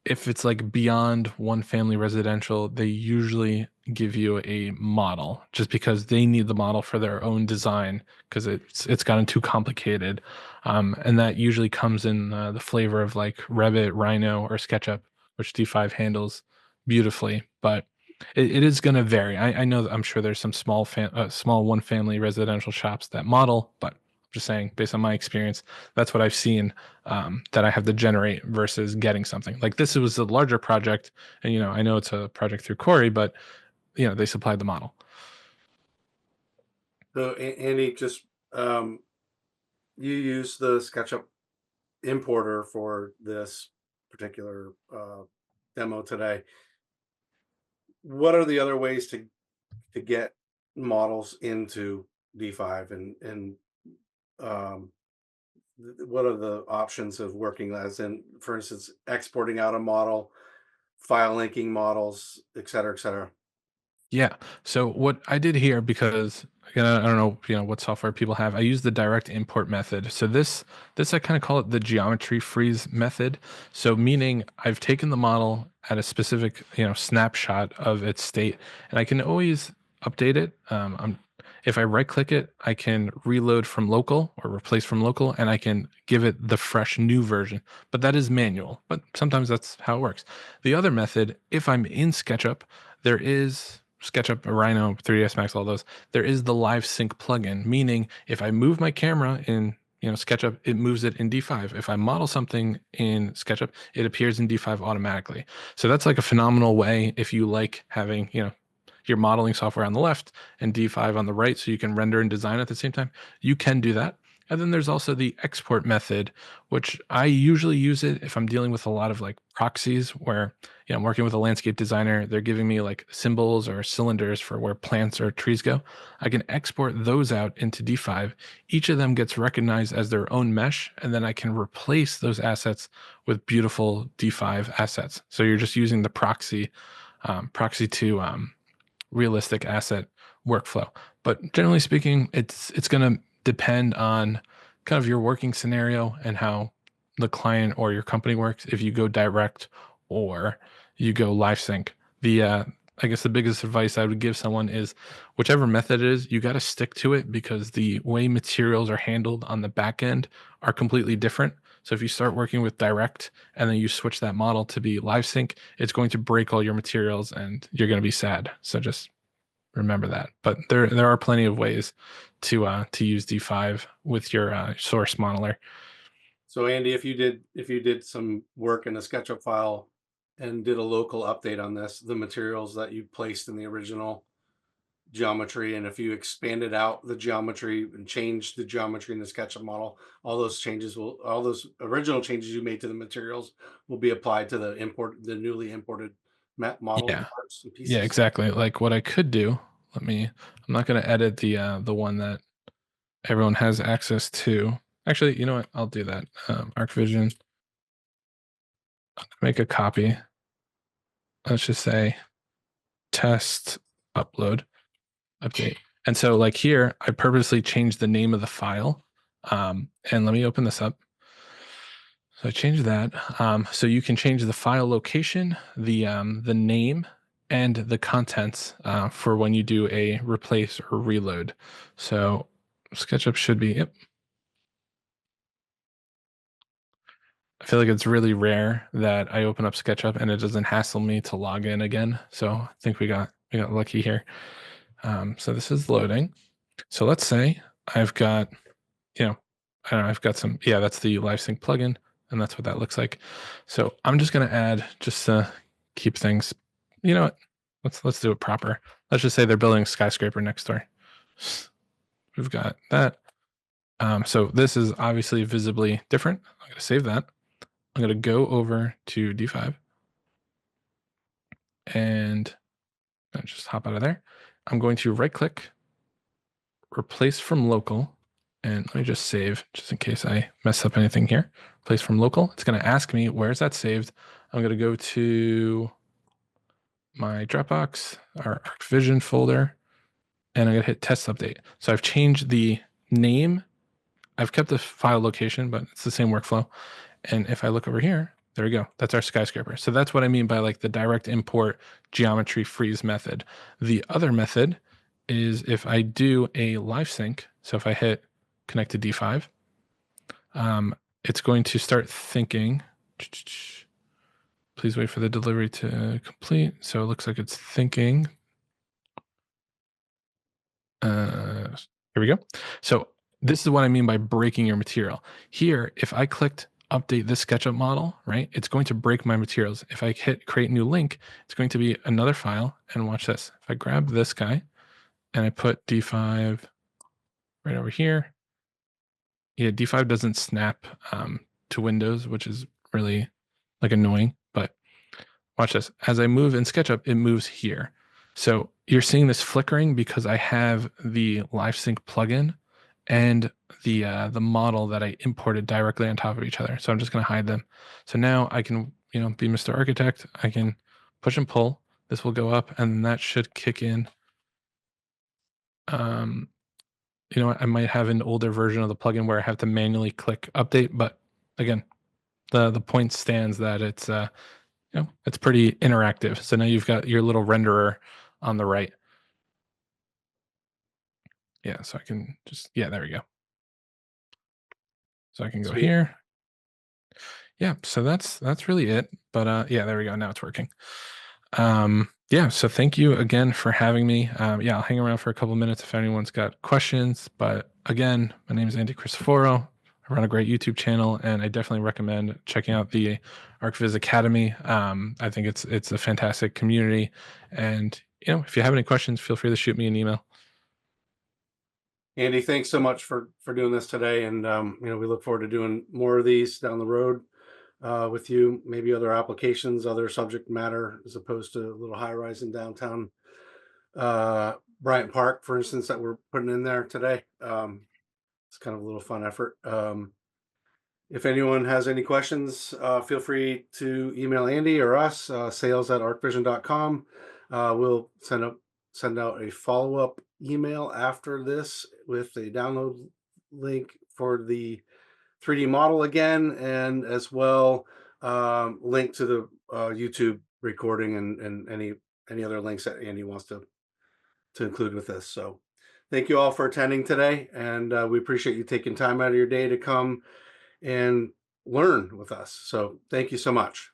if it's like beyond one family residential, they usually give you a model just because they need the model for their own design because it's gotten too complicated, and that usually comes in the flavor of like Revit, Rhino, or SketchUp, which D5 handles beautifully. But it is going to vary. I know that I'm sure there's some small one family residential shops that model, but I'm just saying based on my experience, that's what I've seen that I have to generate versus getting something. Like this was a larger project, and I know it's a project through Corey, but they supplied the model. So Andy, just you use the SketchUp importer for this particular demo today. What are the other ways to get models into D5 and um, what are the options of working as in, for instance, exporting out a model, file linking models, et cetera, et cetera? Yeah. So what I did here, because again, I don't know, what software people have. I use the direct import method. So this I kind of call it the geometry freeze method. So meaning I've taken the model at a specific, snapshot of its state, and I can always update it. If I right click it, I can reload from local or replace from local, and I can give it the fresh new version. But that is manual, but sometimes that's how it works. The other method, if I'm in SketchUp, there is SketchUp, Rhino, 3ds Max, all those. There is the live sync plugin, meaning if I move my camera in SketchUp, it moves it in D5. If I model something in SketchUp, it appears in D5 automatically. So that's like a phenomenal way if you like having, your modeling software on the left and D5 on the right, so you can render and design at the same time. You can do that. And then there's also the export method, which I usually use it if I'm dealing with a lot of like proxies where, I'm working with a landscape designer. They're giving me like symbols or cylinders for where plants or trees go. I can export those out into D5. Each of them gets recognized as their own mesh, and then I can replace those assets with beautiful D5 assets. So you're just using the proxy to realistic asset workflow. But generally speaking, it's going to depend on kind of your working scenario and how the client or your company works. If you go direct or you go live sync, the I guess the biggest advice I would give someone is whichever method it is, you got to stick to it because the way materials are handled on the back end are completely different. So if you start working with direct and then you switch that model to be live sync, it's going to break all your materials and you're going to be sad. So just remember that. But there are plenty of ways to use D5 with your source modeler. So Andy, if you did some work in a SketchUp file and did a local update on this, the materials that you placed in the original geometry, and if you expanded out the geometry and changed the geometry in the SketchUp model, all those original changes you made to the materials will be applied to the newly imported models and Yeah. parts and Yeah, pieces. exactly. Like what I could do, I'm not going to edit the one that everyone has access to. Actually, you know what? I'll do that. ArcVision, make a copy. Let's just say test upload update. And so like here, I purposely changed the name of the file. And let me open this up. So I changed that. So you can change the file location, the name, and the contents for when you do a replace or reload. So SketchUp should be, yep. I feel like it's really rare that I open up SketchUp and it doesn't hassle me to log in again. So I think we got lucky here. So this is loading. So let's say I've got, I don't know, I've got some, yeah, that's the LiveSync plugin, and that's what that looks like. So I'm just going to add, just to keep things, you know what, let's do it proper. Let's just say they're building a skyscraper next door. We've got that. So this is obviously visibly different. I'm going to save that. I'm going to go over to D5 and just hop out of there. I'm going to right click, replace from local, and let me just save just in case I mess up anything here. Replace from local. It's going to ask me where's that saved. I'm going to go to my Dropbox, our ArcVision folder, and I'm going to hit test update. So I've changed the name. I've kept the file location, but it's the same workflow. And if I look over here, there we go. That's our skyscraper. So that's what I mean by like the direct import geometry freeze method. The other method is if I do a live sync. So if I hit connect to D5, it's going to start thinking. Please wait for the delivery to complete. So it looks like it's thinking. Here we go. So this is what I mean by breaking your material. Here, if I clicked update this SketchUp model, right, it's going to break my materials. If I hit create new link, it's going to be another file. And watch this. If I grab this guy and I put D5 right over here, yeah, D5 doesn't snap to Windows, which is really like annoying. But watch this. As I move in SketchUp, it moves here. So you're seeing this flickering because I have the LiveSync plugin and the model that I imported directly on top of each other. So I'm just going to hide them. So now I can, be Mr. Architect. I can push and pull. This will go up, and that should kick in. I might have an older version of the plugin where I have to manually click update, but again, the point stands that it's pretty interactive. So now you've got your little renderer on the right. Yeah, so I can just yeah, there we go. So I can go Sweet. here. Yeah, so that's really it. But yeah, there we go. Now it's working. Yeah, so thank you again for having me. Yeah, I'll hang around for a couple minutes if anyone's got questions. But again, my name is Andy Cristoforo. I run a great YouTube channel, and I definitely recommend checking out the ArchViz Academy. I think it's a fantastic community, and if you have any questions, feel free to shoot me an email. Andy, thanks so much for doing this today, and we look forward to doing more of these down the road with you. Maybe other applications, other subject matter, as opposed to a little high rise in downtown Bryant Park, for instance, that we're putting in there today. It's kind of a little fun effort. If anyone has any questions, feel free to email Andy or us, sales@arcvision.com. We'll send out a follow-up email after this with a download link for the 3D model again, and as well link to the YouTube recording and any other links that Andy wants to include with this. So thank you all for attending today, and we appreciate you taking time out of your day to come and learn with us. So thank you so much.